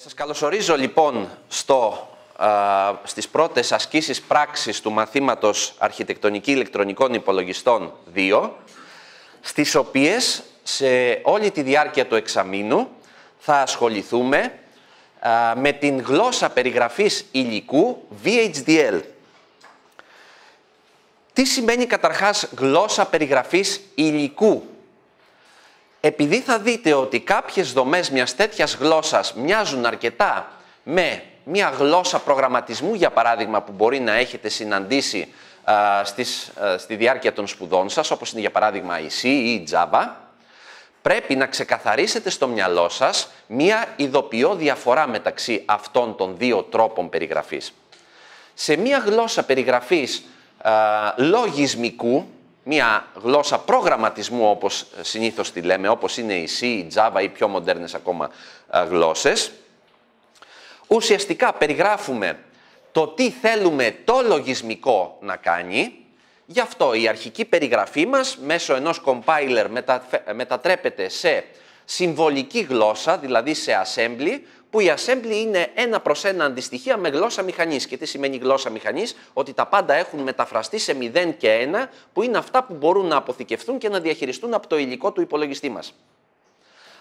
Σας καλωσορίζω λοιπόν στις πρώτες ασκήσεις πράξης του μαθήματος Αρχιτεκτονική Ηλεκτρονικών Υπολογιστών 2, στις οποίες σε όλη τη διάρκεια του εξαμήνου θα ασχοληθούμε με την γλώσσα περιγραφής υλικού VHDL. Τι σημαίνει καταρχάς γλώσσα περιγραφής υλικού? Επειδή θα δείτε ότι κάποιες δομές μιας τέτοιας γλώσσας μοιάζουν αρκετά με μια γλώσσα προγραμματισμού, για παράδειγμα, που μπορεί να έχετε συναντήσει στη διάρκεια των σπουδών σας, όπως είναι για παράδειγμα η C ή η Java, πρέπει να ξεκαθαρίσετε στο μυαλό σας μια ειδοποιώ διαφορά μεταξύ αυτών των δύο τρόπων περιγραφής. Σε μια γλώσσα περιγραφής λογισμικού, μια γλώσσα προγραμματισμού, όπως συνήθως τη λέμε, όπως είναι η C, η Java ή πιο μοντέρνες ακόμα γλώσσες, ουσιαστικά περιγράφουμε το τι θέλουμε το λογισμικό να κάνει. Γι' αυτό η αρχική περιγραφή μας μέσω ενός compiler μετατρέπεται σε συμβολική γλώσσα, δηλαδή σε assembly, που η assembly είναι ένα προς ένα αντιστοιχεία με γλώσσα μηχανής. Και τι σημαίνει γλώσσα μηχανής? Ότι τα πάντα έχουν μεταφραστεί σε 0 και 1, που είναι αυτά που μπορούν να αποθηκευτούν και να διαχειριστούν από το υλικό του υπολογιστή μας.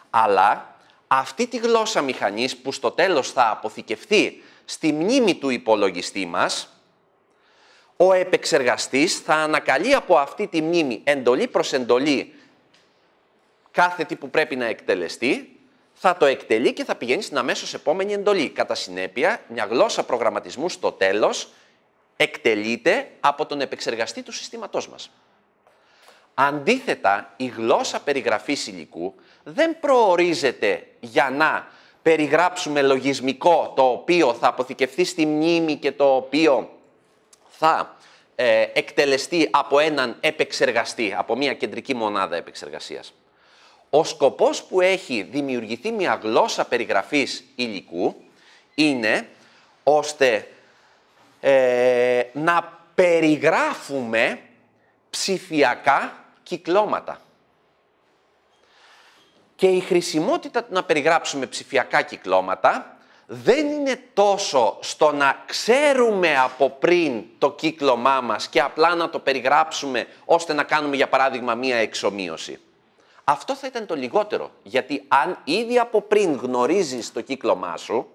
Αλλά αυτή τη γλώσσα μηχανής που στο τέλος θα αποθηκευτεί στη μνήμη του υπολογιστή μας, ο επεξεργαστής θα ανακαλεί από αυτή τη μνήμη εντολή προς εντολή κάθε τι που πρέπει να εκτελεστεί, θα το εκτελεί και θα πηγαίνει στην αμέσως επόμενη εντολή. Κατά συνέπεια, μια γλώσσα προγραμματισμού στο τέλος εκτελείται από τον επεξεργαστή του συστήματός μας. Αντίθετα, η γλώσσα περιγραφής υλικού δεν προορίζεται για να περιγράψουμε λογισμικό το οποίο θα αποθηκευθεί στη μνήμη και το οποίο θα εκτελεστεί από έναν επεξεργαστή, από μια κεντρική μονάδα επεξεργασίας. Ο σκοπός που έχει δημιουργηθεί μια γλώσσα περιγραφής υλικού είναι ώστε να περιγράφουμε ψηφιακά κυκλώματα. Και η χρησιμότητα του να περιγράψουμε ψηφιακά κυκλώματα δεν είναι τόσο στο να ξέρουμε από πριν το κύκλωμά μας και απλά να το περιγράψουμε ώστε να κάνουμε για παράδειγμα μία εξομοίωση. Αυτό θα ήταν το λιγότερο, γιατί αν ήδη από πριν γνωρίζεις το κύκλωμά σου,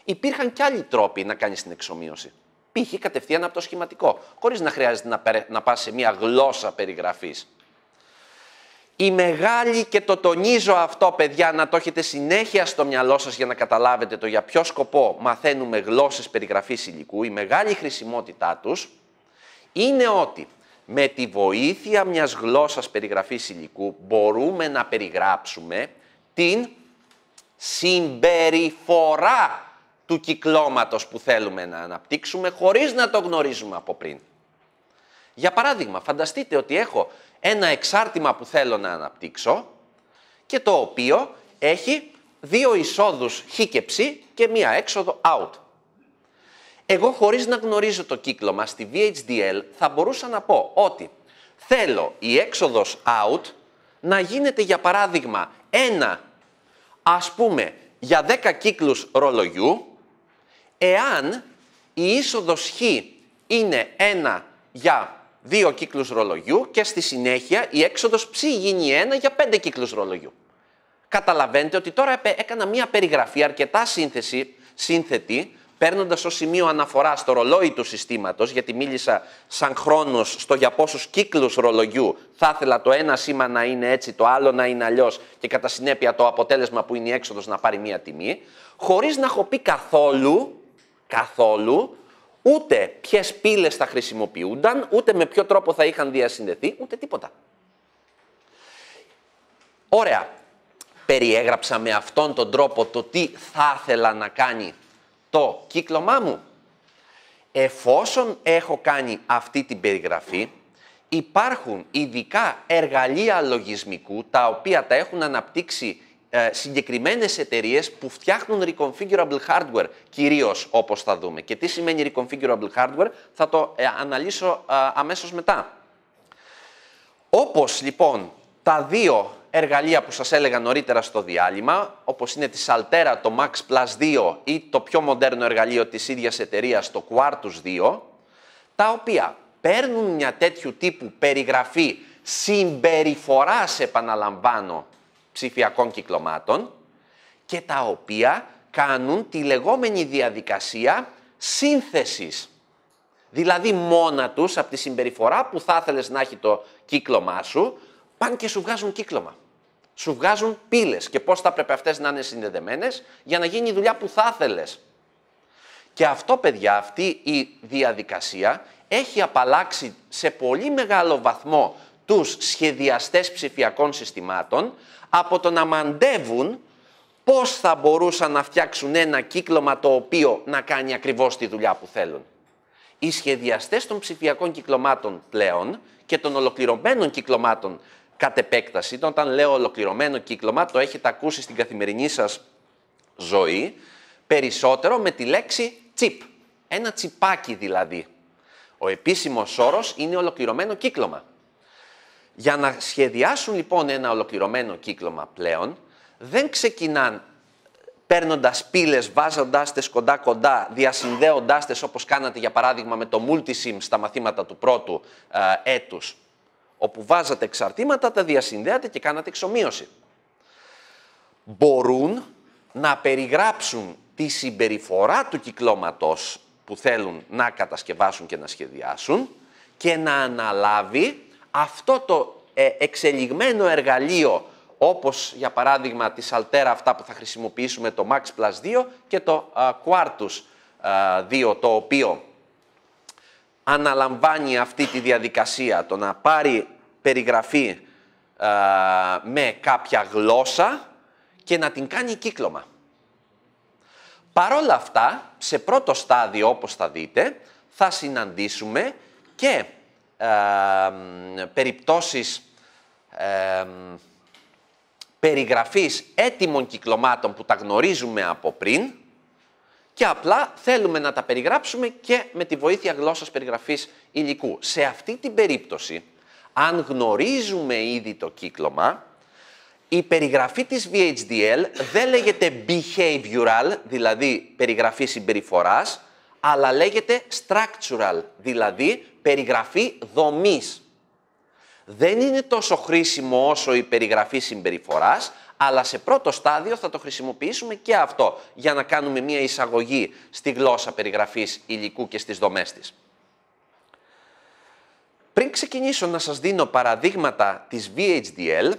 υπήρχαν και άλλοι τρόποι να κάνεις την εξομοίωση. Π.χ. κατευθείαν από το σχηματικό, χωρίς να χρειάζεται να πας σε μια γλώσσα περιγραφής. Η μεγάλη, και το τονίζω αυτό παιδιά, να το έχετε συνέχεια στο μυαλό σας για να καταλάβετε το για ποιο σκοπό μαθαίνουμε γλώσσες περιγραφής υλικού, η μεγάλη χρησιμότητά τους είναι ότι με τη βοήθεια μιας γλώσσας περιγραφής υλικού μπορούμε να περιγράψουμε την συμπεριφορά του κυκλώματος που θέλουμε να αναπτύξουμε χωρίς να το γνωρίζουμε από πριν. Για παράδειγμα, φανταστείτε ότι έχω ένα εξάρτημα που θέλω να αναπτύξω και το οποίο έχει δύο εισόδους χ και ψ και μία έξοδο out. Εγώ χωρίς να γνωρίζω το κύκλωμα στη VHDL θα μπορούσα να πω ότι θέλω η έξοδος out να γίνεται για παράδειγμα ας πούμε για 10 κύκλους ρολογιού, εάν η είσοδος χ είναι 1 για 2 κύκλους ρολογιού και στη συνέχεια η έξοδος ψ γίνει 1 για 5 κύκλους ρολογιού. Καταλαβαίνετε ότι τώρα έκανα μία περιγραφή αρκετά σύνθετη, παίρνοντας ως σημείο αναφορά στο ρολόι του συστήματος, γιατί μίλησα σαν χρόνος στο για πόσους κύκλους ρολογιού θα ήθελα το ένα σήμα να είναι έτσι, το άλλο να είναι αλλιώς και κατά συνέπεια το αποτέλεσμα που είναι η έξοδος να πάρει μία τιμή, χωρίς να έχω πει καθόλου ούτε ποιες πύλες θα χρησιμοποιούνταν, ούτε με ποιο τρόπο θα είχαν διασυνδεθεί, ούτε τίποτα. Ωραία. Περιέγραψα με αυτόν τον τρόπο το τι θα ήθελα να κάνει το κύκλωμά μου. Εφόσον έχω κάνει αυτή την περιγραφή, υπάρχουν ειδικά εργαλεία λογισμικού τα οποία τα έχουν αναπτύξει συγκεκριμένες εταιρείες που φτιάχνουν reconfigurable hardware, κυρίως όπως θα δούμε. Και τι σημαίνει reconfigurable hardware θα το αναλύσω αμέσως μετά. Όπως λοιπόν τα δύο εργαλεία που σας έλεγα νωρίτερα στο διάλειμμα, όπως είναι τη Altera, το Max Plus 2 ή το πιο μοντέρνο εργαλείο της ίδιας εταιρείας, το Quartus 2, τα οποία παίρνουν μια τέτοιου τύπου περιγραφή συμπεριφοράς, επαναλαμβάνω, ψηφιακών κυκλωμάτων και τα οποία κάνουν τη λεγόμενη διαδικασία σύνθεσης. Δηλαδή μόνα τους από τη συμπεριφορά που θα ήθελες να έχει το κύκλωμά σου, πάνε και σου βγάζουν κύκλωμα. Σου βγάζουν πύλες και πώς θα πρέπει αυτές να είναι συνδεδεμένες για να γίνει η δουλειά που θα ήθελες. Και αυτό, παιδιά, αυτή η διαδικασία έχει απαλλάξει σε πολύ μεγάλο βαθμό τους σχεδιαστές ψηφιακών συστημάτων από το να μαντεύουν πώς θα μπορούσαν να φτιάξουν ένα κύκλωμα το οποίο να κάνει ακριβώς τη δουλειά που θέλουν. Οι σχεδιαστές των ψηφιακών κυκλωμάτων πλέον και των ολοκληρωμένων κυκλωμάτων κατ' επέκταση, όταν λέω ολοκληρωμένο κύκλωμα, το έχετε ακούσει στην καθημερινή σας ζωή, περισσότερο με τη λέξη chip. Ένα τσιπάκι δηλαδή. Ο επίσημος όρος είναι ολοκληρωμένο κύκλωμα. Για να σχεδιάσουν λοιπόν ένα ολοκληρωμένο κύκλωμα πλέον, δεν ξεκινάν παίρνοντας πύλες, βάζοντάς τες κοντά-κοντά, διασυνδέοντάς τες όπως κάνατε για παράδειγμα με το Multisim στα μαθήματα του πρώτου έτους, όπου βάζατε εξαρτήματα, τα διασυνδέατε και κάνατε εξομοίωση. Μπορούν να περιγράψουν τη συμπεριφορά του κυκλώματος που θέλουν να κατασκευάσουν και να σχεδιάσουν και να αναλάβει αυτό το εξελιγμένο εργαλείο, όπως για παράδειγμα της Altera αυτά που θα χρησιμοποιήσουμε, το Max Plus 2 και το Quartus 2, το οποίο αναλαμβάνει αυτή τη διαδικασία, το να πάρει περιγραφή με κάποια γλώσσα και να την κάνει κύκλωμα. Παρόλα αυτά, σε πρώτο στάδιο, όπως θα δείτε, θα συναντήσουμε και περιπτώσεις περιγραφής έτοιμων κυκλωμάτων που τα γνωρίζουμε από πριν και απλά θέλουμε να τα περιγράψουμε και με τη βοήθεια γλώσσας περιγραφής υλικού. Σε αυτή την περίπτωση, αν γνωρίζουμε ήδη το κύκλωμα, η περιγραφή της VHDL δεν λέγεται behavioral, δηλαδή περιγραφή συμπεριφοράς, αλλά λέγεται structural, δηλαδή περιγραφή δομής. Δεν είναι τόσο χρήσιμο όσο η περιγραφή συμπεριφοράς, αλλά σε πρώτο στάδιο θα το χρησιμοποιήσουμε και αυτό για να κάνουμε μία εισαγωγή στη γλώσσα περιγραφής υλικού και στις δομές της. Πριν ξεκινήσω να σας δίνω παραδείγματα της VHDL,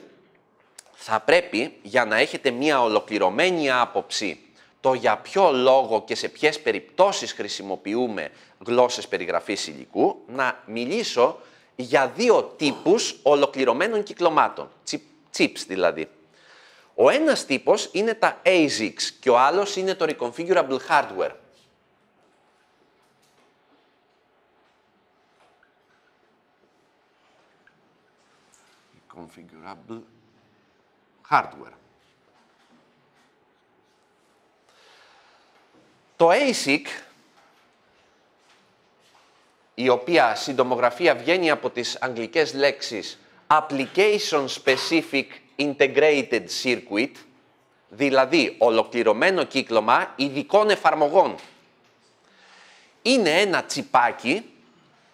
θα πρέπει, για να έχετε μία ολοκληρωμένη άποψη το για ποιο λόγο και σε ποιες περιπτώσεις χρησιμοποιούμε γλώσσες περιγραφής υλικού, να μιλήσω για δύο τύπους ολοκληρωμένων κυκλωμάτων, chips δηλαδή. Ο ένας τύπος είναι τα ASICs και ο άλλος είναι το Reconfigurable Hardware. Reconfigurable Hardware. Το ASIC, η οποία συντομογραφία βγαίνει από τις αγγλικές λέξεις Application Specific Integrated Circuit, δηλαδή ολοκληρωμένο κύκλωμα ειδικών εφαρμογών. Είναι ένα τσιπάκι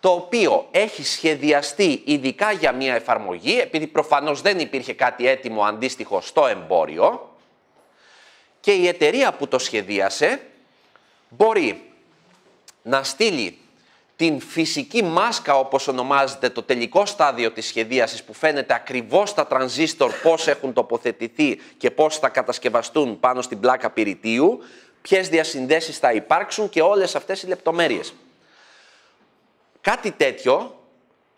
το οποίο έχει σχεδιαστεί ειδικά για μια εφαρμογή, επειδή προφανώς δεν υπήρχε κάτι έτοιμο αντίστοιχο στο εμπόριο, και η εταιρεία που το σχεδίασε μπορεί να στείλει την φυσική μάσκα, όπως ονομάζεται, το τελικό στάδιο της σχεδίασης, που φαίνεται ακριβώς τα τρανζίστορ πώς έχουν τοποθετηθεί και πώς θα κατασκευαστούν πάνω στην πλάκα πυρητίου, ποιες διασυνδέσεις θα υπάρξουν και όλες αυτές οι λεπτομέρειες. Κάτι τέτοιο,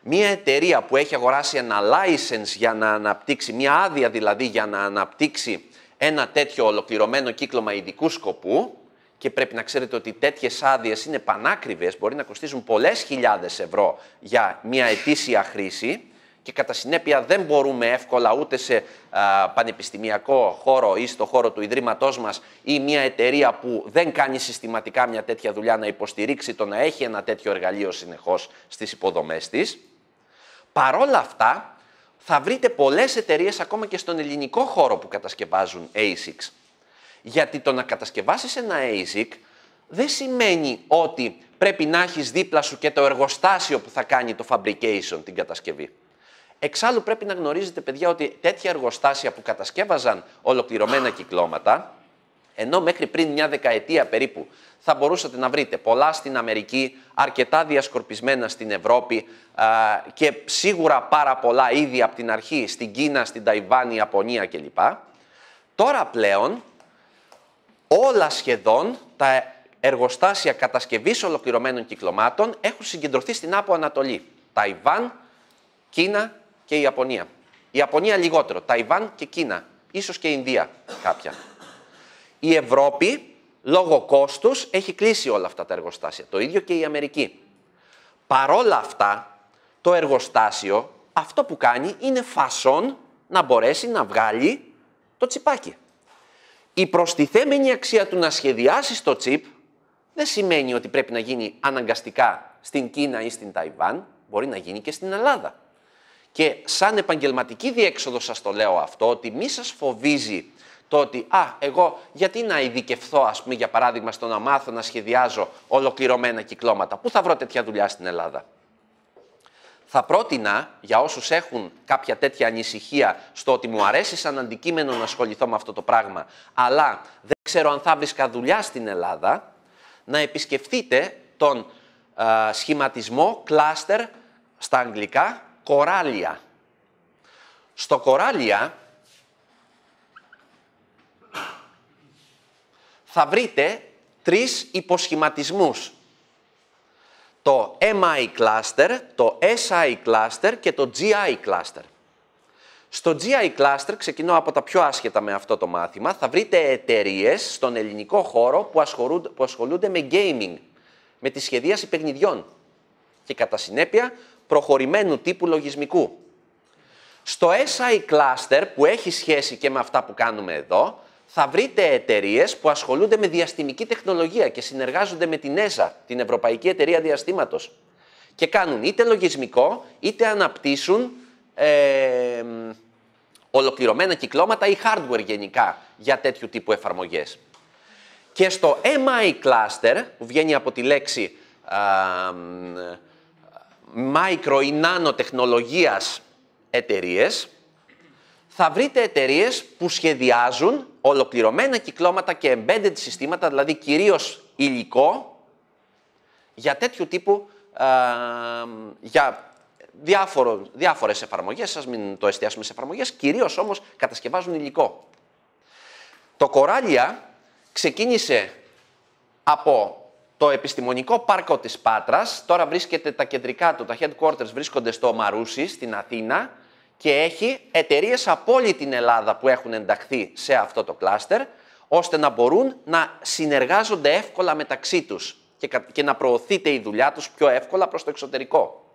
μια εταιρεία που έχει αγοράσει ένα license για να αναπτύξει, μια άδεια δηλαδή για να αναπτύξει ένα τέτοιο ολοκληρωμένο κύκλωμα ειδικού σκοπού, και πρέπει να ξέρετε ότι τέτοιες άδειες είναι πανάκριβες, μπορεί να κοστίζουν πολλές χιλιάδες ευρώ για μια ετήσια χρήση και κατά συνέπεια δεν μπορούμε εύκολα ούτε σε πανεπιστημιακό χώρο ή στο χώρο του Ιδρύματός μας ή μια εταιρεία που δεν κάνει συστηματικά μια τέτοια δουλειά να υποστηρίξει το να έχει ένα τέτοιο εργαλείο συνεχώς στις υποδομές της. Παρόλα αυτά, θα βρείτε πολλές εταιρείες ακόμα και στον ελληνικό χώρο που κατασκευάζουν ASICs. Γιατί το να κατασκευάσεις ένα ASIC δεν σημαίνει ότι πρέπει να έχεις δίπλα σου και το εργοστάσιο που θα κάνει το fabrication, την κατασκευή. Εξάλλου πρέπει να γνωρίζετε, παιδιά, ότι τέτοια εργοστάσια που κατασκεύαζαν ολοκληρωμένα κυκλώματα, ενώ μέχρι πριν μια δεκαετία περίπου θα μπορούσατε να βρείτε πολλά στην Αμερική, αρκετά διασκορπισμένα στην Ευρώπη και σίγουρα πάρα πολλά ήδη από την αρχή στην Κίνα, στην Ταϊβάν, Ιαπωνία κλπ. Τώρα πλέον όλα σχεδόν τα εργοστάσια κατασκευής ολοκληρωμένων κυκλωμάτων έχουν συγκεντρωθεί στην Άπο Ανατολή. Ταϊβάν, Κίνα και η Ιαπωνία. Η Ιαπωνία λιγότερο. Ταϊβάν και Κίνα. Ίσως και η Ινδία κάποια. Η Ευρώπη, λόγω κόστους, έχει κλείσει όλα αυτά τα εργοστάσια. Το ίδιο και η Αμερική. Παρόλα αυτά, το εργοστάσιο αυτό που κάνει είναι φασόν να μπορέσει να βγάλει το τσιπάκι. Η προστιθέμενη αξία του να σχεδιάσεις το τσιπ δεν σημαίνει ότι πρέπει να γίνει αναγκαστικά στην Κίνα ή στην Ταϊβάν, μπορεί να γίνει και στην Ελλάδα. Και σαν επαγγελματική διέξοδο σας το λέω αυτό, ότι μη σας φοβίζει το ότι εγώ γιατί να ειδικευθώ, ας πούμε, για παράδειγμα, στο να μάθω να σχεδιάζω ολοκληρωμένα κυκλώματα. Πού θα βρω τέτοια δουλειά στην Ελλάδα? Θα πρότεινα, για όσους έχουν κάποια τέτοια ανησυχία στο ότι μου αρέσει σαν αντικείμενο να ασχοληθώ με αυτό το πράγμα, αλλά δεν ξέρω αν θα βρίσκα δουλειά στην Ελλάδα, να επισκεφτείτε τον σχηματισμό cluster στα αγγλικά, κοράλια. Στο κοράλια θα βρείτε 3 υποσχηματισμούς. Το MI cluster, το SI cluster και το GI cluster. Στο GI cluster, ξεκινώ από τα πιο άσχετα με αυτό το μάθημα, θα βρείτε εταιρείες στον ελληνικό χώρο που ασχολούνται με gaming, με τη σχεδίαση παιχνιδιών και κατά συνέπεια προχωρημένου τύπου λογισμικού. Στο SI cluster, που έχει σχέση και με αυτά που κάνουμε εδώ, θα βρείτε εταιρείες που ασχολούνται με διαστημική τεχνολογία και συνεργάζονται με την ESA, την Ευρωπαϊκή Εταιρεία Διαστήματος. Και κάνουν είτε λογισμικό, είτε αναπτύσσουν ολοκληρωμένα κυκλώματα ή hardware γενικά για τέτοιου τύπου εφαρμογές. Και στο MI cluster, που βγαίνει από τη λέξη micro ή nano τεχνολογίας εταιρείες, θα βρείτε εταιρείες που σχεδιάζουν ολοκληρωμένα κυκλώματα και embedded συστήματα, δηλαδή κυρίως υλικό, για τέτοιου τύπου, για διάφορες εφαρμογές, ας μην το εστιάσουμε σε εφαρμογές, κυρίως όμως κατασκευάζουν υλικό. Το Κοράλια ξεκίνησε από το επιστημονικό πάρκο της Πάτρας, τώρα βρίσκεται τα κεντρικά του, τα headquarters βρίσκονται στο Μαρούσι, στην Αθήνα, και έχει εταιρείες από όλη την Ελλάδα που έχουν ενταχθεί σε αυτό το κλάστερ, ώστε να μπορούν να συνεργάζονται εύκολα μεταξύ τους και να προωθείται η δουλειά τους πιο εύκολα προς το εξωτερικό.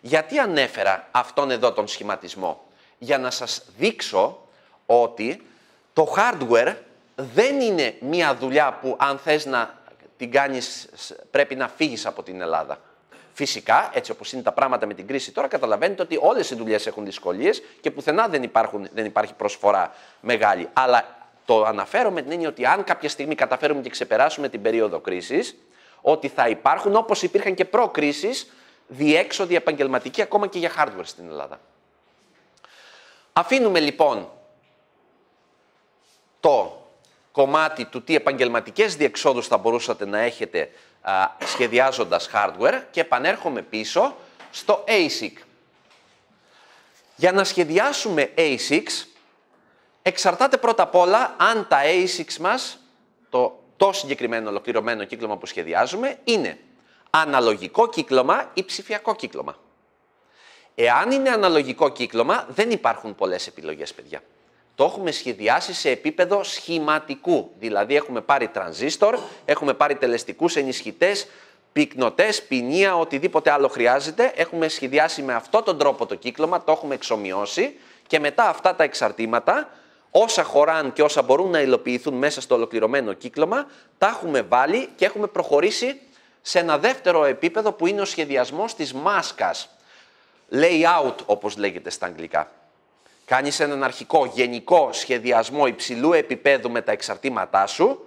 Γιατί ανέφερα αυτόν εδώ τον σχηματισμό? Για να σας δείξω ότι το hardware δεν είναι μία δουλειά που αν θες να την κάνεις πρέπει να φύγεις από την Ελλάδα. Φυσικά, έτσι όπως είναι τα πράγματα με την κρίση τώρα, καταλαβαίνετε ότι όλες οι δουλειές έχουν δυσκολίες και πουθενά δεν υπάρχει προσφορά μεγάλη. Αλλά το αναφέρω με την έννοια ότι αν κάποια στιγμή καταφέρουμε και ξεπεράσουμε την περίοδο κρίσης, ότι θα υπάρχουν, όπως υπήρχαν και προ-κρίσης, διέξοδοι επαγγελματικοί ακόμα και για hardware στην Ελλάδα. Αφήνουμε λοιπόν το κομμάτι του τι επαγγελματικές διεξόδους θα μπορούσατε να έχετε σχεδιάζοντας hardware και επανέρχομαι πίσω στο ASIC. Για να σχεδιάσουμε ASICs, εξαρτάται πρώτα απ' όλα αν τα ASICs μας, το συγκεκριμένο ολοκληρωμένο κύκλωμα που σχεδιάζουμε, είναι αναλογικό κύκλωμα ή ψηφιακό κύκλωμα. Εάν είναι αναλογικό κύκλωμα, δεν υπάρχουν πολλές επιλογές, παιδιά. Το έχουμε σχεδιάσει σε επίπεδο σχηματικού, δηλαδή έχουμε πάρει τρανζίστορ, έχουμε πάρει τελεστικούς ενισχυτές, πυκνοτές, ποινία, οτιδήποτε άλλο χρειάζεται. Έχουμε σχεδιάσει με αυτόν τον τρόπο το κύκλωμα, το έχουμε εξομοιώσει και μετά αυτά τα εξαρτήματα, όσα χωράν και όσα μπορούν να υλοποιηθούν μέσα στο ολοκληρωμένο κύκλωμα, τα έχουμε βάλει και έχουμε προχωρήσει σε ένα δεύτερο επίπεδο που είναι ο σχεδιασμός της μάσκας. layout όπως λέγεται στα αγγλικά. Κάνεις έναν αρχικό γενικό σχεδιασμό υψηλού επίπεδου με τα εξαρτήματά σου,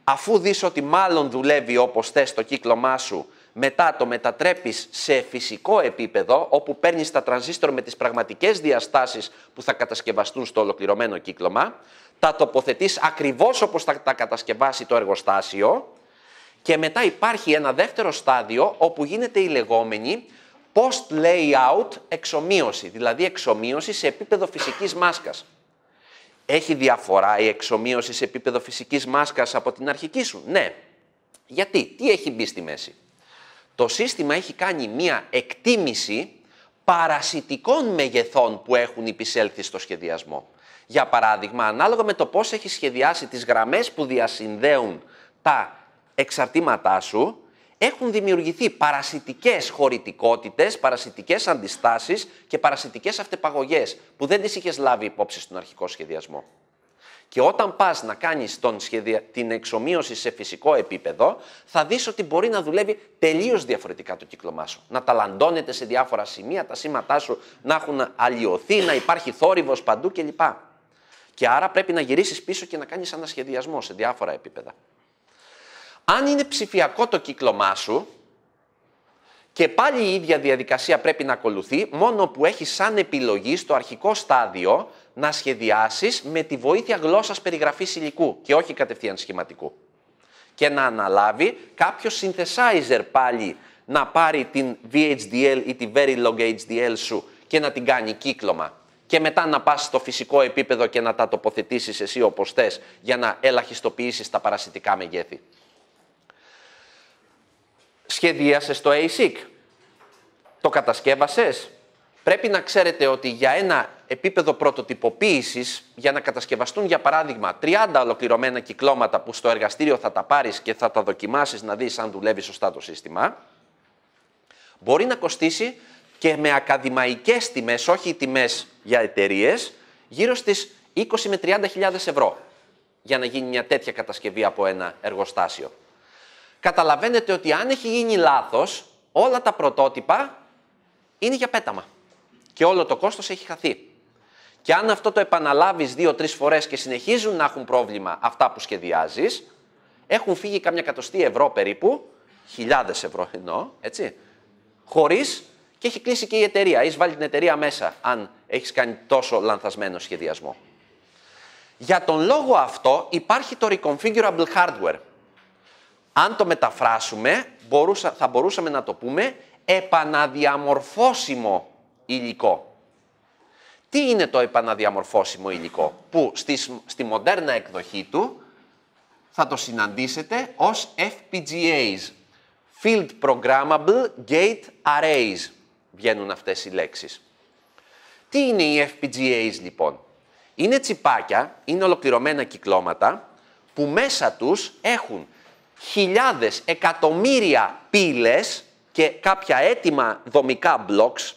αφού δεις ότι μάλλον δουλεύει όπως θες το κύκλωμά σου, μετά το μετατρέπεις σε φυσικό επίπεδο, όπου παίρνεις τα τρανζίστορ με τις πραγματικές διαστάσεις που θα κατασκευαστούν στο ολοκληρωμένο κύκλωμα, τα τοποθετείς ακριβώς όπως θα τα κατασκευάσει το εργοστάσιο και μετά υπάρχει ένα δεύτερο στάδιο όπου γίνεται η λεγόμενη post-layout εξομοίωση, δηλαδή εξομοίωση σε επίπεδο φυσικής μάσκας. Έχει διαφορά η εξομοίωση σε επίπεδο φυσικής μάσκας από την αρχική σου? Ναι. Γιατί? Τι έχει μπει στη μέση? Το σύστημα έχει κάνει μία εκτίμηση παρασιτικών μεγεθών που έχουν υπησέλθει στο σχεδιασμό. Για παράδειγμα, ανάλογα με το πώς έχει σχεδιάσει τις γραμμές που διασυνδέουν τα εξαρτήματά σου, έχουν δημιουργηθεί παρασιτικές χωρητικότητες, παρασιτικές αντιστάσεις και παρασιτικές αυτεπαγωγές που δεν τις είχες λάβει υπόψη στον αρχικό σχεδιασμό. Και όταν πας να κάνεις την εξομοίωση σε φυσικό επίπεδο, θα δεις ότι μπορεί να δουλεύει τελείως διαφορετικά το κύκλωμά σου. Να ταλαντώνεται σε διάφορα σημεία, τα σήματά σου να έχουν αλλοιωθεί, να υπάρχει θόρυβος παντού κλπ. Και άρα πρέπει να γυρίσεις πίσω και να κάνεις ανασχεδιασμό σε διάφορα επίπεδα. Αν είναι ψηφιακό το κύκλωμά σου, και πάλι η ίδια διαδικασία πρέπει να ακολουθεί, μόνο που έχεις σαν επιλογή στο αρχικό στάδιο να σχεδιάσεις με τη βοήθεια γλώσσας περιγραφής υλικού και όχι κατευθείαν σχηματικού. Και να αναλάβει κάποιο synthesizer πάλι να πάρει την VHDL ή τη Verilog HDL σου και να την κάνει κύκλωμα. Και μετά να πας στο φυσικό επίπεδο και να τα τοποθετήσεις εσύ όπως θες για να ελαχιστοποιήσεις τα παρασιτικά μεγέθη. Σχεδίασες το ASIC, το κατασκεύασες. Πρέπει να ξέρετε ότι για ένα επίπεδο πρωτοτυποποίησης, για να κατασκευαστούν για παράδειγμα 30 ολοκληρωμένα κυκλώματα που στο εργαστήριο θα τα πάρεις και θα τα δοκιμάσεις να δεις αν δουλεύει σωστά το σύστημα, μπορεί να κοστίσει και με ακαδημαϊκές τιμές, όχι τιμές για εταιρείες, γύρω στις 20 με 30.000 ευρώ για να γίνει μια τέτοια κατασκευή από ένα εργοστάσιο. Καταλαβαίνετε ότι αν έχει γίνει λάθος, όλα τα πρωτότυπα είναι για πέταμα και όλο το κόστος έχει χαθεί. Και αν αυτό το επαναλάβεις 2-3 φορές και συνεχίζουν να έχουν πρόβλημα αυτά που σχεδιάζεις, έχουν φύγει κάμια εκατοστή ευρώ περίπου, χιλιάδες ευρώ εννοώ, έτσι, χωρίς και έχει κλείσει και η εταιρεία. Έχεις βάλει την εταιρεία μέσα, αν έχεις κάνει τόσο λανθασμένο σχεδιασμό. Για τον λόγο αυτό υπάρχει το reconfigurable hardware. Αν το μεταφράσουμε, θα μπορούσαμε να το πούμε επαναδιαμορφώσιμο υλικό. Τι είναι το επαναδιαμορφώσιμο υλικό? Που στη μοντέρνα εκδοχή του θα το συναντήσετε ως FPGAs. Field Programmable Gate Arrays. Βγαίνουν αυτές οι λέξεις. Τι είναι οι FPGAs λοιπόν? Είναι τσιπάκια, είναι ολοκληρωμένα κυκλώματα που μέσα τους έχουν χιλιάδες, εκατομμύρια πύλες και κάποια έτοιμα δομικά blocks,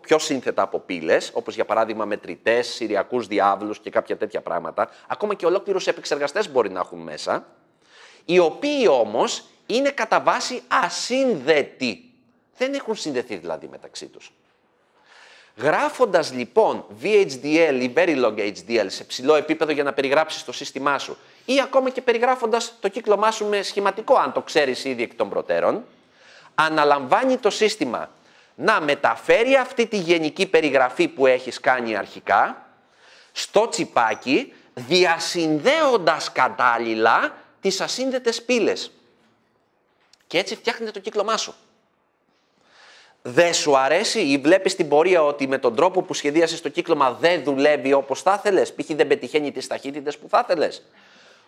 πιο σύνθετα από πύλες, όπως για παράδειγμα μετρητές, συριακούς διάβλους και κάποια τέτοια πράγματα. Ακόμα και ολόκληρους επεξεργαστές μπορεί να έχουν μέσα, οι οποίοι όμως είναι κατά βάση ασύνδετοι. Δεν έχουν συνδεθεί δηλαδή μεταξύ τους. Γράφοντας λοιπόν VHDL ή Verilog HDL σε ψηλό επίπεδο για να περιγράψεις το σύστημά σου ή ακόμα και περιγράφοντας το κύκλωμά σου με σχηματικό, αν το ξέρεις ήδη εκ των προτέρων, αναλαμβάνει το σύστημα να μεταφέρει αυτή τη γενική περιγραφή που έχεις κάνει αρχικά στο τσιπάκι, διασυνδέοντας κατάλληλα τις ασύνδετες πύλες. Και έτσι φτιάχνεται το κύκλωμά σου. Δεν σου αρέσει ή βλέπεις την πορεία ότι με τον τρόπο που σχεδίασες το κύκλωμα δεν δουλεύει όπως θα ήθελες, π.χ. δεν πετυχαίνει τις ταχύτητες που θα ήθελες.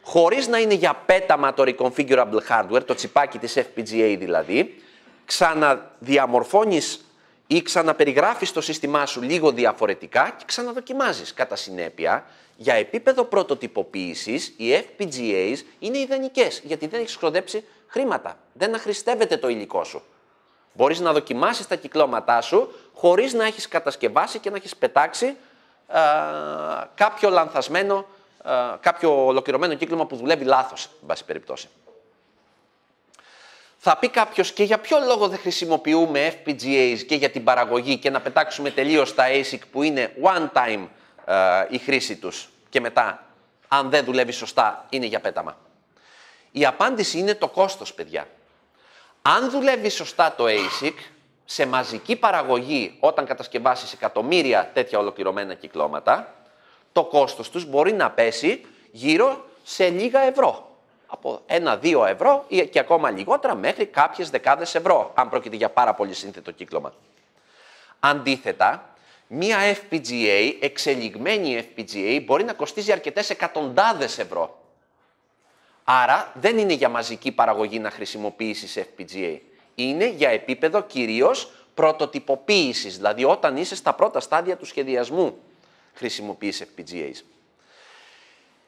Χωρίς να είναι για πέταμα το reconfigurable hardware, το τσιπάκι της FPGA δηλαδή, ξαναδιαμορφώνεις ή ξαναπεριγράφεις το σύστημά σου λίγο διαφορετικά και ξαναδοκιμάζεις. Κατά συνέπεια, για επίπεδο πρωτοτυποποίησης, οι FPGAs είναι ιδανικές, γιατί δεν έχεις ξοδέψει χρήματα. Δεν αχρηστεύεται το υλικό σου. Μπορείς να δοκιμάσεις τα κυκλώματά σου χωρίς να έχεις κατασκευάσει και να έχεις πετάξει κάποιο λανθασμένο, κάποιο ολοκληρωμένο κύκλωμα που δουλεύει λάθος, εν πάση περιπτώσει. Θα πει κάποιος, και για ποιο λόγο δεν χρησιμοποιούμε FPGAs και για την παραγωγή και να πετάξουμε τελείως τα ASIC που είναι one time η χρήση τους και μετά, αν δεν δουλεύει σωστά, είναι για πέταμα. Η απάντηση είναι το κόστος, παιδιά. Αν δουλεύει σωστά το ASIC, σε μαζική παραγωγή, όταν κατασκευάσεις εκατομμύρια τέτοια ολοκληρωμένα κυκλώματα, το κόστος τους μπορεί να πέσει γύρω σε λίγα ευρώ. Από 1-2 ευρώ ή και ακόμα λιγότερα μέχρι κάποιες δεκάδες ευρώ, αν πρόκειται για πάρα πολύ σύνθετο κύκλωμα. Αντίθετα, μία FPGA, εξελιγμένη FPGA, μπορεί να κοστίζει αρκετές εκατοντάδες ευρώ. Άρα δεν είναι για μαζική παραγωγή να χρησιμοποιήσεις FPGA. Είναι για επίπεδο κυρίως πρωτοτυποποίησης, δηλαδή όταν είσαι στα πρώτα στάδια του σχεδιασμού χρησιμοποιείς FPGAs.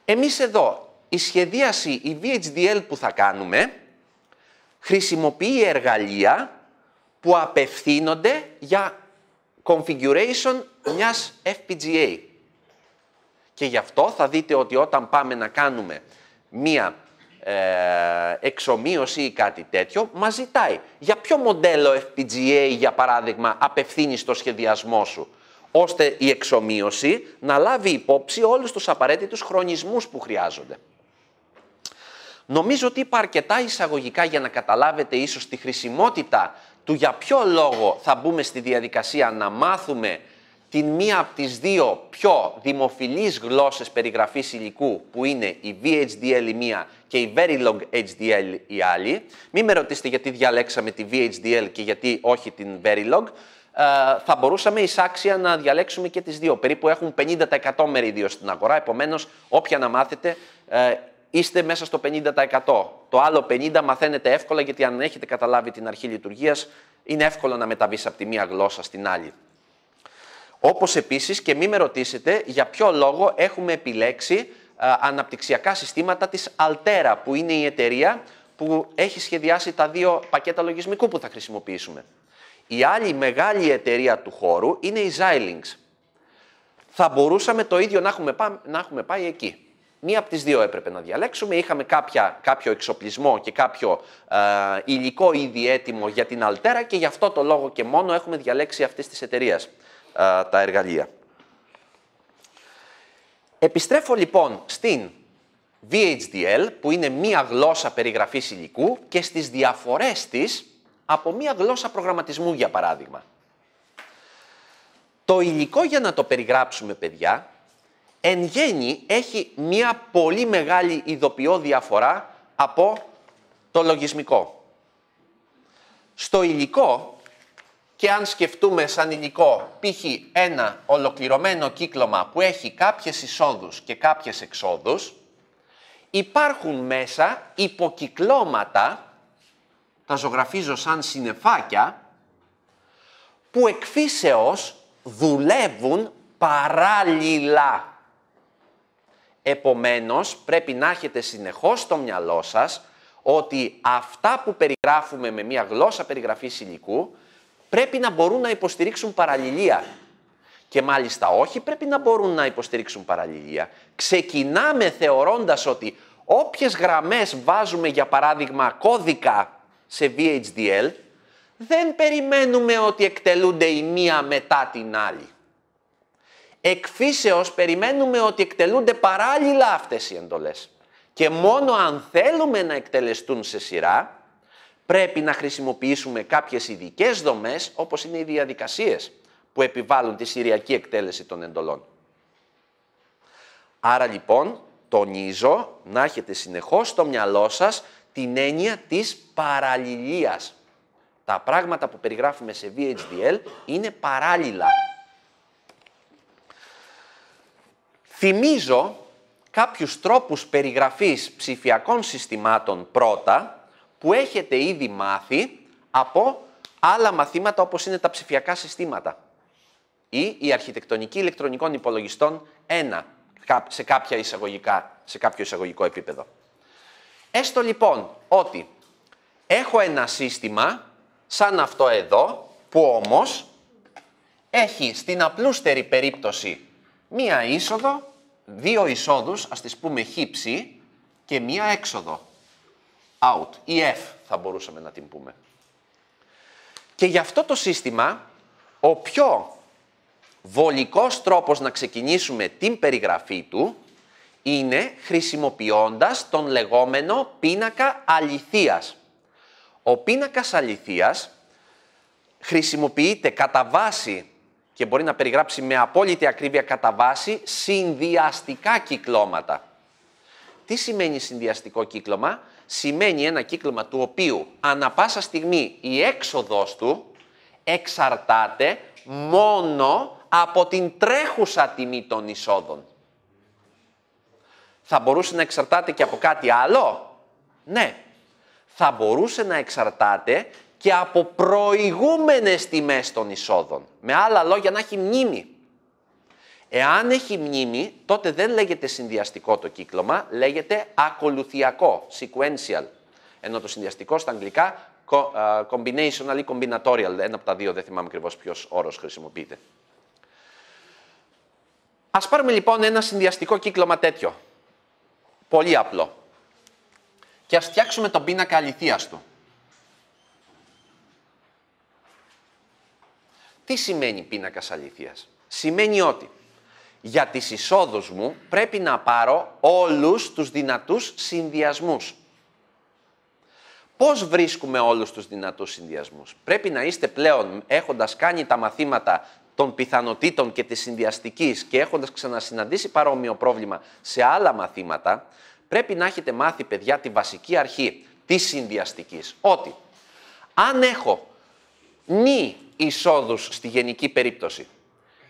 Εμείς εδώ, η σχεδίαση, η VHDL που θα κάνουμε, χρησιμοποιεί εργαλεία που απευθύνονται για configuration μιας FPGA. Και γι' αυτό θα δείτε ότι όταν πάμε να κάνουμε μία εξομοίωση ή κάτι τέτοιο, μας ζητάει για ποιο μοντέλο FPGA, για παράδειγμα, απευθύνεις το σχεδιασμό σου, ώστε η εξομοίωση να λάβει υπόψη όλους τους απαραίτητους χρονισμούς που χρειάζονται. Νομίζω ότι είπα αρκετά εισαγωγικά για να καταλάβετε ίσως τη χρησιμότητα του για ποιο λόγο θα μπούμε στη διαδικασία να μάθουμε την μία από τις δύο πιο δημοφιλείς γλώσσες περιγραφής υλικού, που είναι η VHDL η μία και η Verilog HDL η άλλη. Μην με ρωτήσετε γιατί διαλέξαμε τη VHDL και γιατί όχι την Verilog. Θα μπορούσαμε εισάξια να διαλέξουμε και τις δύο. Περίπου έχουν 50% μερίδιο στην αγορά, επομένως όποια να μάθετε είστε μέσα στο 50%. Το άλλο 50% μαθαίνετε εύκολα, γιατί αν έχετε καταλάβει την αρχή λειτουργίας, είναι εύκολο να μεταβείς από τη μία γλώσσα στην άλλη. Όπως επίσης και μη με ρωτήσετε για ποιο λόγο έχουμε επιλέξει αναπτυξιακά συστήματα της Altera, που είναι η εταιρεία που έχει σχεδιάσει τα δύο πακέτα λογισμικού που θα χρησιμοποιήσουμε. Η άλλη μεγάλη εταιρεία του χώρου είναι η Xilinx. Θα μπορούσαμε το ίδιο να έχουμε πάει εκεί. Μία από τις δύο έπρεπε να διαλέξουμε. Είχαμε κάποιο εξοπλισμό και κάποιο υλικό ήδη έτοιμο για την Altera και γι' αυτό το λόγο και μόνο έχουμε διαλέξει αυτής της εταιρείας τα εργαλεία. Επιστρέφω λοιπόν στην VHDL, που είναι μία γλώσσα περιγραφής υλικού, και στις διαφορές της από μία γλώσσα προγραμματισμού, για παράδειγμα. Το υλικό, για να το περιγράψουμε, παιδιά, εν γέννη έχει μία πολύ μεγάλη ειδοποιώ διαφορά από το λογισμικό. Στο υλικό, και αν σκεφτούμε σαν υλικό π.χ. ένα ολοκληρωμένο κύκλωμα που έχει κάποιες εισόδους και κάποιες εξόδους, υπάρχουν μέσα υποκυκλώματα, τα ζωγραφίζω σαν συννεφάκια, που εκφύσεως δουλεύουν παράλληλα. Επομένως, πρέπει να έχετε συνεχώς στο μυαλό σας ότι αυτά που περιγράφουμε με μια γλώσσα περιγραφής υλικού πρέπει να μπορούν να υποστηρίξουν παραλληλία. Και μάλιστα όχι πρέπει να μπορούν να υποστηρίξουν παραλληλία. Ξεκινάμε θεωρώντας ότι όποιες γραμμές βάζουμε, για παράδειγμα, κώδικα σε VHDL, δεν περιμένουμε ότι εκτελούνται η μία μετά την άλλη. Εκφύσεως περιμένουμε ότι εκτελούνται παράλληλα αυτές οι εντολές. Και μόνο αν θέλουμε να εκτελεστούν σε σειρά, πρέπει να χρησιμοποιήσουμε κάποιες ειδικές δομές, όπως είναι οι διαδικασίες που επιβάλλουν τη σειριακή εκτέλεση των εντολών. Άρα λοιπόν, τονίζω να έχετε συνεχώς στο μυαλό σας την έννοια της παραλληλίας. Τα πράγματα που περιγράφουμε σε VHDL είναι παράλληλα. Θυμίζω κάποιους τρόπους περιγραφής ψηφιακών συστημάτων πρώτα, που έχετε ήδη μάθει από άλλα μαθήματα όπως είναι τα ψηφιακά συστήματα ή η αρχιτεκτονική ηλεκτρονικών υπολογιστών 1 σε κάποιο εισαγωγικό επίπεδο. Έστω λοιπόν ότι έχω ένα σύστημα σαν αυτό εδώ, που όμως έχει στην απλούστερη περίπτωση μία είσοδο, δύο εισόδους, ας τις πούμε χ, ψ, και μία έξοδο, out ή F θα μπορούσαμε να την πούμε. Και γι' αυτό το σύστημα, ο πιο βολικός τρόπος να ξεκινήσουμε την περιγραφή του είναι χρησιμοποιώντας τον λεγόμενο πίνακα αληθείας. Ο πίνακας αληθείας χρησιμοποιείται κατά βάση και μπορεί να περιγράψει με απόλυτη ακρίβεια κατά βάση συνδυαστικά κυκλώματα. Τι σημαίνει συνδυαστικό κύκλωμα? Σημαίνει ένα κύκλωμα του οποίου ανά πάσα στιγμή η έξοδος του εξαρτάται μόνο από την τρέχουσα τιμή των εισόδων. Θα μπορούσε να εξαρτάται και από κάτι άλλο? Ναι. Θα μπορούσε να εξαρτάται και από προηγούμενες τιμές των εισόδων. Με άλλα λόγια, να έχει μνήμη. Εάν έχει μνήμη, τότε δεν λέγεται συνδυαστικό το κύκλωμα, λέγεται ακολουθιακό, sequential. Ενώ το συνδυαστικό στα αγγλικά, combinational ή combinatorial, ένα από τα δύο, δεν θυμάμαι ακριβώς ποιος όρος χρησιμοποιείται. Ας πάρουμε λοιπόν ένα συνδυαστικό κύκλωμα τέτοιο. Πολύ απλό. Και ας φτιάξουμε τον πίνακα αληθείας του. Τι σημαίνει πίνακας αληθείας? Σημαίνει ότι για τις εισόδους μου πρέπει να πάρω όλους τους δυνατούς συνδυασμούς. Πώς βρίσκουμε όλους τους δυνατούς συνδυασμούς? Πρέπει να είστε πλέον, έχοντας κάνει τα μαθήματα των πιθανοτήτων και της συνδυαστικής και έχοντας ξανασυναντήσει παρόμοιο πρόβλημα σε άλλα μαθήματα, πρέπει να έχετε μάθει, παιδιά, τη βασική αρχή της συνδυαστικής. Ότι αν έχω νη εισόδους στη γενική περίπτωση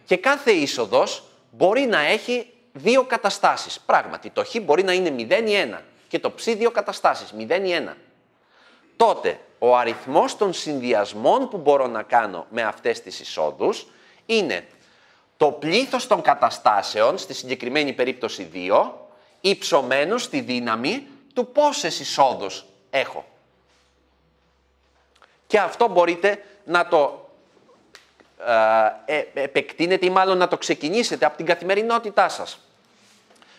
και κάθε είσοδος μπορεί να έχει δύο καταστάσεις. Πράγματι, το χ μπορεί να είναι 0 ή 1 και το ψ δύο καταστάσεις, 0 ή 1. Τότε, ο αριθμός των συνδυασμών που μπορώ να κάνω με αυτές τις εισόδους είναι το πλήθος των καταστάσεων, στη συγκεκριμένη περίπτωση 2, υψωμένο στη δύναμη του πόσες εισόδους έχω. Και αυτό μπορείτε να το επεκτείνετε ή μάλλον να το ξεκινήσετε από την καθημερινότητά σας.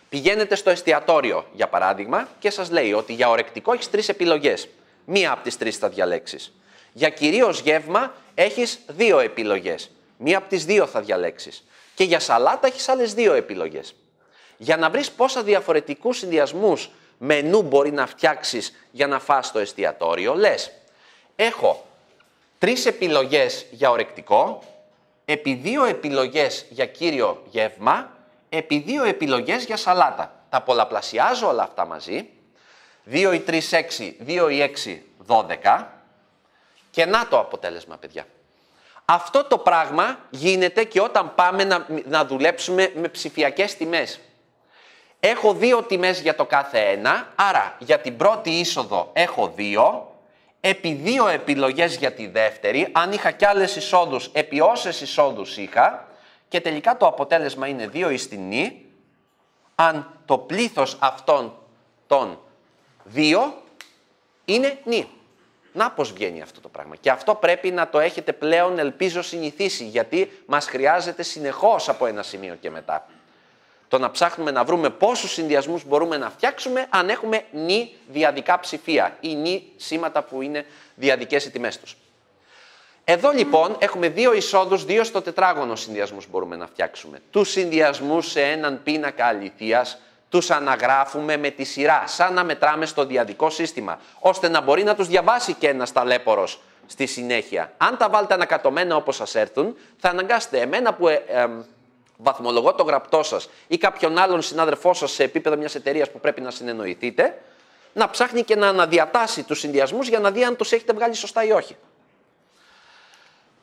Πηγαίνετε στο εστιατόριο, για παράδειγμα, και σας λέει ότι για ορεκτικό έχεις 3 επιλογές. Μία από τις 3 θα διαλέξεις. Για κυρίως γεύμα έχεις 2 επιλογές. Μία από τις 2 θα διαλέξεις. Και για σαλάτα έχεις άλλες 2 επιλογές. Για να βρεις πόσα διαφορετικούς συνδυασμούς μενού μπορεί να φτιάξεις για να φας στο εστιατόριο, λες, έχω 3 επιλογές για ορεκτικό, επί 2 επιλογές για κύριο γεύμα, επί 2 επιλογές για σαλάτα. Τα πολλαπλασιάζω όλα αυτά μαζί. 2 ή 3, 6, 2 ή 6, 12. Και να το αποτέλεσμα, παιδιά. Αυτό το πράγμα γίνεται και όταν πάμε να δουλέψουμε με ψηφιακές τιμές. Έχω 2 τιμές για το κάθε ένα, άρα για την πρώτη είσοδο έχω 2, επί 2 επιλογές για τη δεύτερη, αν είχα κι άλλες εισόδους, επί όσες εισόδους είχα, και τελικά το αποτέλεσμα είναι 2 εις την νη, αν το πλήθος αυτών των 2 είναι νη. Να πώς βγαίνει αυτό το πράγμα. Και αυτό πρέπει να το έχετε πλέον, ελπίζω, συνηθίσει, γιατί μας χρειάζεται συνεχώς από ένα σημείο και μετά. Το να ψάχνουμε να βρούμε πόσους συνδυασμούς μπορούμε να φτιάξουμε αν έχουμε νη διαδικά ψηφία ή νη σήματα που είναι διαδικές οι τιμές τους. Εδώ λοιπόν έχουμε 2 εισόδους, 2 στο τετράγωνο συνδυασμούς μπορούμε να φτιάξουμε. Τους συνδυασμούς σε έναν πίνακα αληθείας τους αναγράφουμε με τη σειρά, σαν να μετράμε στο διαδικό σύστημα, ώστε να μπορεί να τους διαβάσει και ένας ταλέπορος στη συνέχεια. Αν τα βάλετε ανακατωμένα όπως σας έρθουν, θα αναγκάσετε εμένα που βαθμολογώ το γραπτό σας ή κάποιον άλλον συνάδελφό σας σε επίπεδο μιας εταιρείας που πρέπει να συνεννοηθείτε, να ψάχνει και να αναδιατάσει τους συνδυασμούς για να δει αν τους έχετε βγάλει σωστά ή όχι.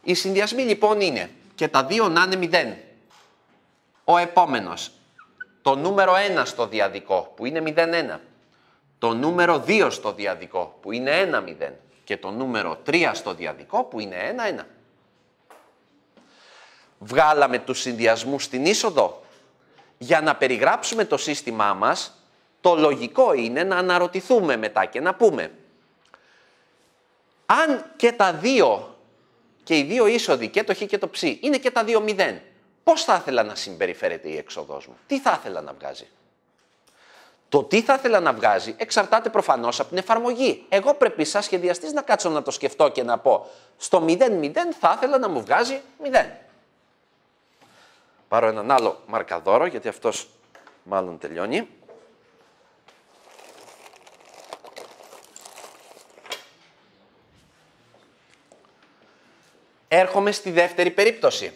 Οι συνδυασμοί λοιπόν είναι και τα 2 να είναι 0. Ο επόμενος, το νούμερο 1 στο διαδικό που είναι 0,1. Το νούμερο 2 στο διαδικό που είναι 1,0. Και το νούμερο 3 στο διαδικό που είναι 1,1. Βγάλαμε τους συνδυασμούς στην είσοδο. Για να περιγράψουμε το σύστημά μας, το λογικό είναι να αναρωτηθούμε μετά και να πούμε αν και τα 2 και οι 2 είσοδοι, και το χ και το ψ, είναι και τα 2 0, πώς θα ήθελα να συμπεριφέρεται η έξοδός μου, τι θα ήθελα να βγάζει. Το τι θα ήθελα να βγάζει εξαρτάται προφανώς από την εφαρμογή. Εγώ πρέπει σαν σχεδιαστής να κάτσω να το σκεφτώ και να πω στο 0,0 θα ήθελα να μου βγάζει 0. Πάρω έναν άλλο μαρκαδόρο γιατί αυτός μάλλον τελειώνει. Έρχομαι στη δεύτερη περίπτωση.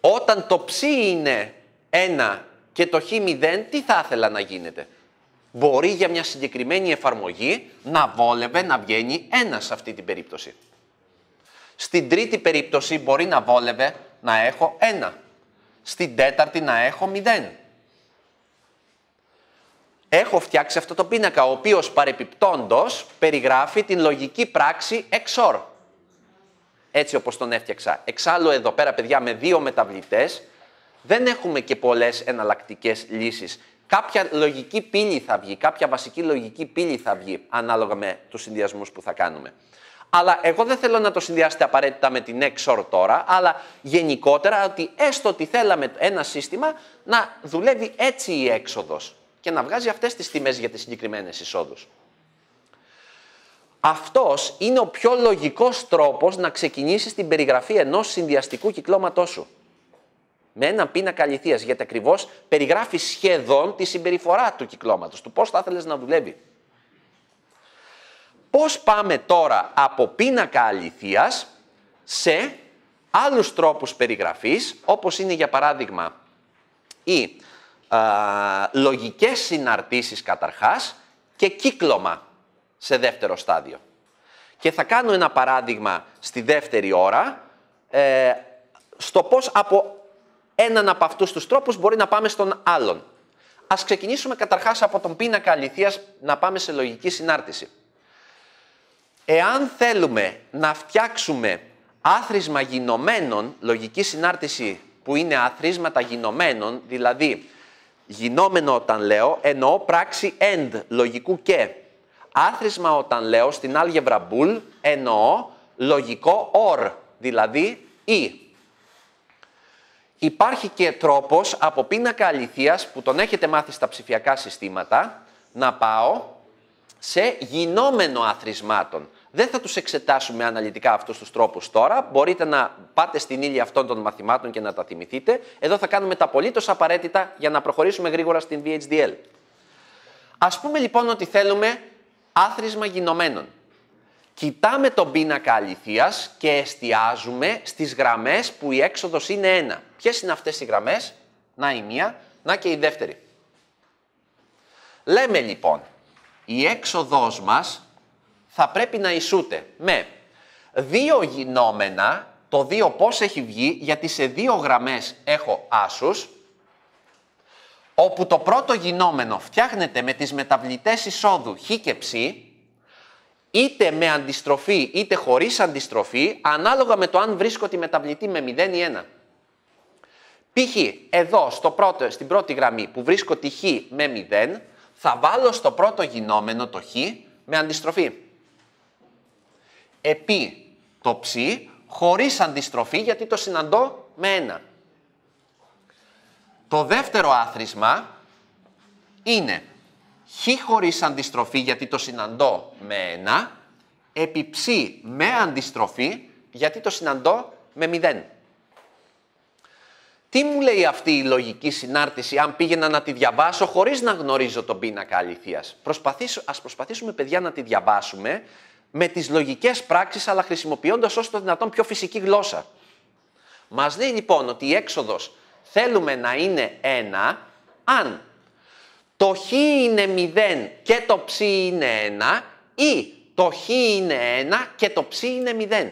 Όταν το ψ είναι 1 και το χ 0, τι θα ήθελα να γίνεται? Μπορεί για μια συγκεκριμένη εφαρμογή να βόλευε να βγαίνει 1 σε αυτή την περίπτωση. Στην τρίτη περίπτωση μπορεί να βόλευε να έχω 1. Στην τέταρτη να έχω 0. Έχω φτιάξει αυτό το πίνακα, ο οποίος παρεπιπτόντος περιγράφει την λογική πράξη XOR. Έτσι όπως τον έφτιαξα. Εξάλλου εδώ πέρα, παιδιά, με δύο μεταβλητές, δεν έχουμε και πολλές εναλλακτικές λύσεις. Κάποια λογική πύλη θα βγει, κάποια βασική λογική πύλη θα βγει, ανάλογα με τους συνδυασμούς που θα κάνουμε. Αλλά εγώ δεν θέλω να το συνδυάσετε απαραίτητα με την XOR τώρα, αλλά γενικότερα ότι έστω ότι θέλαμε ένα σύστημα να δουλεύει έτσι η έξοδος και να βγάζει αυτές τις τιμές για τις συγκεκριμένες εισόδους. Αυτός είναι ο πιο λογικός τρόπος να ξεκινήσεις την περιγραφή ενός συνδυαστικού κυκλώματός σου. Με έναν πίνακα αληθείας, γιατί ακριβώς περιγράφει σχεδόν τη συμπεριφορά του κυκλώματος, του πώς θα ήθελες να δουλεύει. Πώς πάμε τώρα από πίνακα αληθείας σε άλλους τρόπους περιγραφής, όπως είναι για παράδειγμα οι λογικές συναρτήσεις καταρχάς και κύκλωμα σε δεύτερο στάδιο. Και θα κάνω ένα παράδειγμα στη δεύτερη ώρα, στο πώς από έναν από αυτούς τους τρόπους μπορεί να πάμε στον άλλον. Ας ξεκινήσουμε καταρχάς από τον πίνακα αληθείας να πάμε σε λογική συνάρτηση. Εάν θέλουμε να φτιάξουμε άθροισμα γινωμένων, λογική συνάρτηση που είναι αθροίσματα γινωμένων, δηλαδή γινόμενο όταν λέω, εννοώ πράξη AND, λογικού και. Άθροισμα όταν λέω στην άλγευρα Boole, εννοώ λογικό OR, δηλαδή ή. Υπάρχει και τρόπος από πίνακα αληθείας που τον έχετε μάθει στα ψηφιακά συστήματα να πάω σε γινόμενο αθροισμάτων. Δεν θα τους εξετάσουμε αναλυτικά αυτούς τους τρόπους τώρα. Μπορείτε να πάτε στην ύλη αυτών των μαθημάτων και να τα θυμηθείτε. Εδώ θα κάνουμε τα απολύτως απαραίτητα για να προχωρήσουμε γρήγορα στην VHDL. Ας πούμε λοιπόν ότι θέλουμε άθροισμα γινωμένων. Κοιτάμε τον πίνακα αληθείας και εστιάζουμε στις γραμμές που η έξοδος είναι 1. Ποιες είναι αυτές οι γραμμές? Να η μία, να και η δεύτερη. Λέμε λοιπόν, η έξοδος μας θα πρέπει να ισούται με δύο γινόμενα, το 2 πώς έχει βγει, γιατί σε δύο γραμμές έχω άσους, όπου το πρώτο γινόμενο φτιάχνεται με τις μεταβλητές εισόδου χ και ψ, είτε με αντιστροφή είτε χωρίς αντιστροφή, ανάλογα με το αν βρίσκω τη μεταβλητή με 0 ή 1. Π.χ. εδώ στην πρώτη γραμμή που βρίσκω τη χ με 0, θα βάλω στο πρώτο γινόμενο το χ με αντιστροφή. Επί το ψ χωρίς αντιστροφή, γιατί το συναντώ με 1. Το δεύτερο άθροισμα είναι χ χωρίς αντιστροφή, γιατί το συναντώ με 1, επί ψ με αντιστροφή, γιατί το συναντώ με 0. Τι μου λέει αυτή η λογική συνάρτηση αν πήγαινα να τη διαβάσω χωρίς να γνωρίζω τον πίνακα αληθείας? Ας προσπαθήσουμε, παιδιά, να τη διαβάσουμε με τις λογικές πράξεις, αλλά χρησιμοποιώντας όσο το δυνατόν πιο φυσική γλώσσα. Μας λέει λοιπόν ότι η έξοδος θέλουμε να είναι 1 αν το χ είναι 0 και το ψ είναι 1 ή το χ είναι 1 και το ψ είναι 0.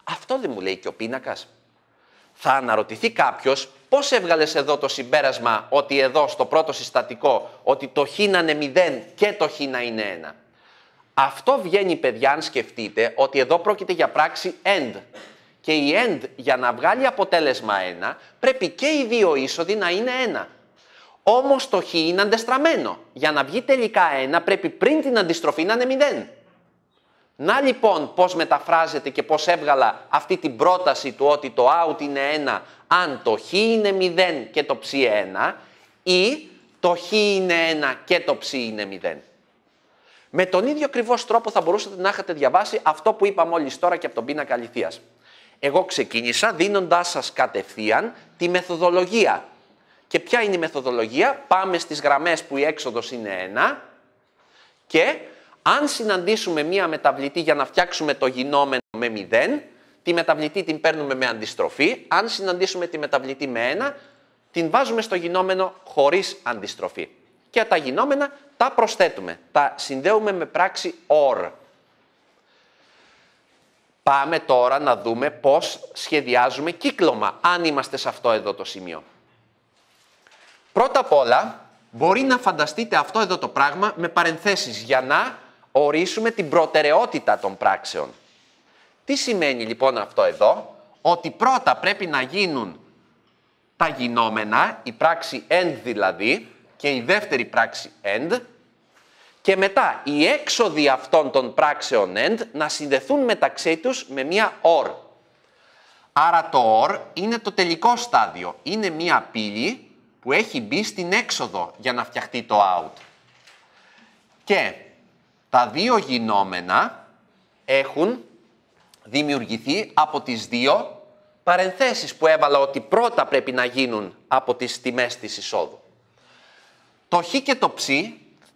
Αυτό δεν μου λέει και ο πίνακας? Θα αναρωτηθεί κάποιος πώς έβγαλες εδώ το συμπέρασμα ότι εδώ στο πρώτο συστατικό ότι το χ να είναι 0 και το χ να είναι 1. Αυτό βγαίνει, παιδιά, αν σκεφτείτε ότι εδώ πρόκειται για πράξη AND. Και η AND για να βγάλει αποτέλεσμα 1 πρέπει και οι δύο είσοδοι να είναι 1. Όμως το χ είναι αντεστραμμένο. Για να βγει τελικά 1 πρέπει πριν την αντιστροφή να είναι 0. Να λοιπόν πώς μεταφράζεται και πώς έβγαλα αυτή την πρόταση του ότι το out είναι 1 αν το χ είναι 0 και το ψ 1, ή το χ είναι 1 και το ψ είναι 0. Με τον ίδιο ακριβώς τρόπο θα μπορούσατε να έχετε διαβάσει αυτό που είπα μόλις τώρα και από τον πίνακα αληθείας. Εγώ ξεκίνησα δίνοντάς σας κατευθείαν τη μεθοδολογία. Και ποια είναι η μεθοδολογία? Πάμε στις γραμμές που η έξοδος είναι 1 και αν συναντήσουμε μία μεταβλητή για να φτιάξουμε το γινόμενο με 0, τη μεταβλητή την παίρνουμε με αντιστροφή. Αν συναντήσουμε τη μεταβλητή με 1, την βάζουμε στο γινόμενο χωρίς αντιστροφή. Και τα γινόμενα τα προσθέτουμε, τα συνδέουμε με πράξη OR. Πάμε τώρα να δούμε πώς σχεδιάζουμε κύκλωμα, αν είμαστε σε αυτό εδώ το σημείο. Πρώτα απ' όλα, μπορεί να φανταστείτε αυτό εδώ το πράγμα με παρενθέσεις για να ορίσουμε την προτεραιότητα των πράξεων. Τι σημαίνει λοιπόν αυτό εδώ? Ότι πρώτα πρέπει να γίνουν τα γινόμενα, η πράξη AND δηλαδή, και η δεύτερη πράξη AND, και μετά οι έξοδοι αυτών των πράξεων AND να συνδεθούν μεταξύ τους με μία OR. Άρα το OR είναι το τελικό στάδιο. Είναι μία πύλη που έχει μπει στην έξοδο για να φτιαχτεί το out. Και τα δύο γινόμενα έχουν δημιουργηθεί από τις δύο παρενθέσεις που έβαλα ότι πρώτα πρέπει να γίνουν από τις τιμές της εισόδου. Το χ και το ψ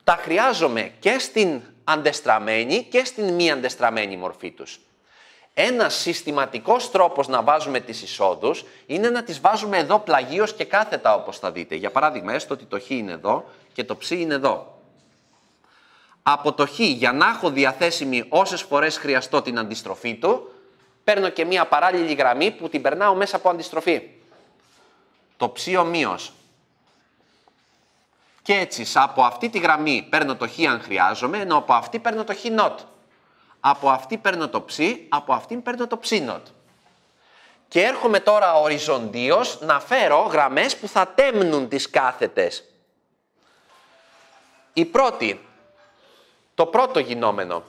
τα χρειάζομαι και στην αντεστραμμένη και στην μη αντεστραμμένη μορφή τους. Ένας συστηματικός τρόπος να βάζουμε τις εισόδους είναι να τις βάζουμε εδώ πλαγίως και κάθετα όπως θα δείτε. Για παράδειγμα, έστω ότι το χ είναι εδώ και το ψ είναι εδώ. Από το χ, για να έχω διαθέσιμη όσες φορές χρειαστώ την αντιστροφή του, παίρνω και μία παράλληλη γραμμή που την περνάω μέσα από αντιστροφή. Το ψ ομοίως. Και έτσι, από αυτή τη γραμμή παίρνω το χ αν χρειάζομαι, ενώ από αυτή παίρνω το χ not. Από αυτή παίρνω το ψ, από αυτήν παίρνω το ψ not. Και έρχομαι τώρα οριζοντίως να φέρω γραμμές που θα τέμνουν τις κάθετες. Η πρώτη, το πρώτο γινόμενο,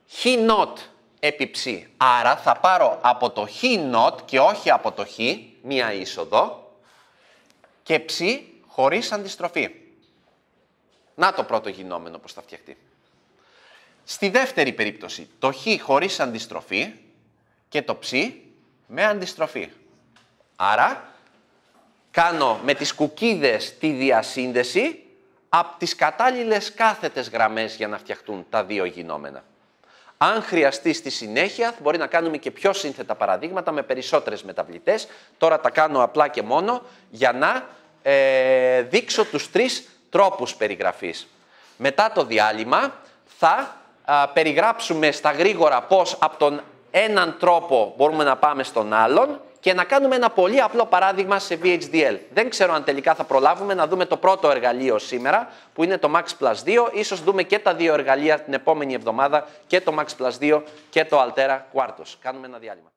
χ not επί ψ. Άρα θα πάρω από το χ not και όχι από το χ, μία είσοδο, και ψ χωρίς αντιστροφή. Να το πρώτο γινόμενο πώς θα φτιαχτεί. Στη δεύτερη περίπτωση, το χ χωρίς αντιστροφή και το ψ με αντιστροφή. Άρα, κάνω με τις κουκίδες τη διασύνδεση από τις κατάλληλες κάθετες γραμμές για να φτιαχτούν τα δύο γινόμενα. Αν χρειαστεί στη συνέχεια, μπορεί να κάνουμε και πιο σύνθετα παραδείγματα με περισσότερες μεταβλητές. Τώρα τα κάνω απλά και μόνο για να δείξω τους τρεις τρόπους περιγραφής. Μετά το διάλειμμα θα περιγράψουμε στα γρήγορα πώς από τον έναν τρόπο μπορούμε να πάμε στον άλλον και να κάνουμε ένα πολύ απλό παράδειγμα σε VHDL. Δεν ξέρω αν τελικά θα προλάβουμε να δούμε το πρώτο εργαλείο σήμερα, που είναι το Max Plus 2. Ίσως δούμε και τα δύο εργαλεία την επόμενη εβδομάδα, και το Max Plus 2 και το Altera Quartos. Κάνουμε ένα διάλειμμα.